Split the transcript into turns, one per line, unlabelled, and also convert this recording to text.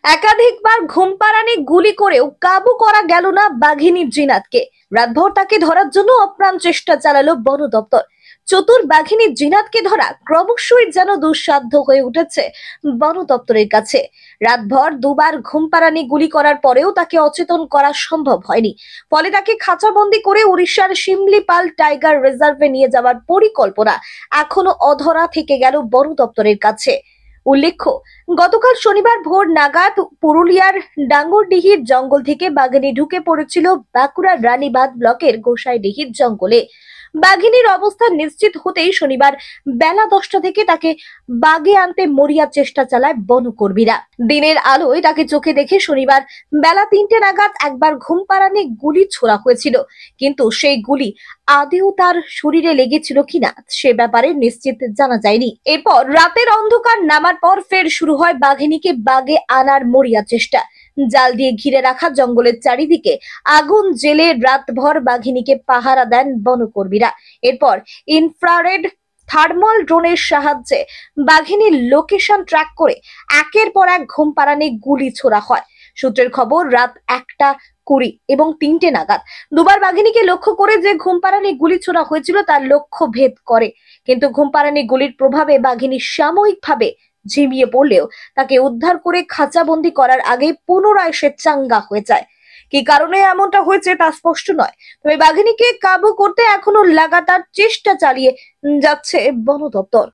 একাধিকবার ঘুমপাড়ানি গুলি করেও কাবু করা গেল না বাঘিনী জিনাতকে। রাতভর তাকে ধরার জন্য অপ্রাণ চেষ্টা চালালো বন দপ্তর। চতুর বাঘিনী জিনাতকে ধরা ক্রমশই যেন দুঃসাধ্য হয়ে উঠেছে বন দপ্তরের কাছে। রাতভর দুবার ঘুমপাড়ানি গুলি করার পরেও তাকে অচেতন করা সম্ভব হয়নি। ফলে তাকে খাঁচাবন্দি করে উড়িষ্যার শিমলিপাল টাইগার রিজার্ভে নিয়ে যাওয়ার পরিকল্পনা এখনো অধরা থেকে গেল বন দপ্তরের কাছে। উল্লেখ্য, গতকাল শনিবার ভোর নাগাদ পুরুলিয়ার ডাঙ্গরডিহির জঙ্গল থেকে বাঘিনী ঢুকে পড়েছিল বাঁকুড়ার রানীবাঁধ ব্লকের গোসাইডিহির জঙ্গলে। বাঘিনীর অবস্থান নিশ্চিত হতেই শনিবার বেলা 10টা থেকে তাকে বাগে আনতে মরিয়া চেষ্টা চালায় বনকর্মীরা। দিনের আলোয় তাকে চোখে দেখে শনিবার বেলা 3টে নাগাদ একবার ঘুমপাড়ানি গুলি ছোড়া হয়েছিল, কিন্তু সেই গুলি আদেও তার শরীরে লেগেছিল কিনা সে ব্যাপারে নিশ্চিত জানা যায়নি। এরপর রাতের অন্ধকার নামার পর ফের শুরু হয় বাঘিনীকে বাগে আনার মরিয়া চেষ্টা। জাল দিয়ে ঘিরে রাখা জঙ্গলের চারিদিকে আগুন জ্বেলে রাতভর বাঘিনীকে পাহারা দেন বনকর্মীরা। এরপর ইনফ্রারেড থার্মাল ড্রোনের সাহায্যে বাঘিনীর লোকেশন ট্র্যাক করে একের পর এক ঘুমপাড়ানি গুলি ছোড়া হয়। সূত্রের খবর, রাত 1:20 এবং 3টে নাগাদ দুবার বাঘিনীকে লক্ষ্য করে যে ঘুমপাড়ানি গুলি ছোড়া হয়েছিল তার লক্ষ্য ভেদ করে, কিন্তু ঘুমপাড়ানি গুলির প্রভাবে বাঘিনী সাময়িকভাবে ঝিমিয়ে পড়লেও তাকে উদ্ধার করে খাঁচাবন্দি করার আগে পুনরায় সে চাঙ্গা হয়ে যায়। কি কারণে এমনটা হয়েছে তা স্পষ্ট নয়, তবে বাঘিনীকে কাবু করতে এখনো লাগাতার চেষ্টা চালিয়ে যাচ্ছে বন দপ্তর।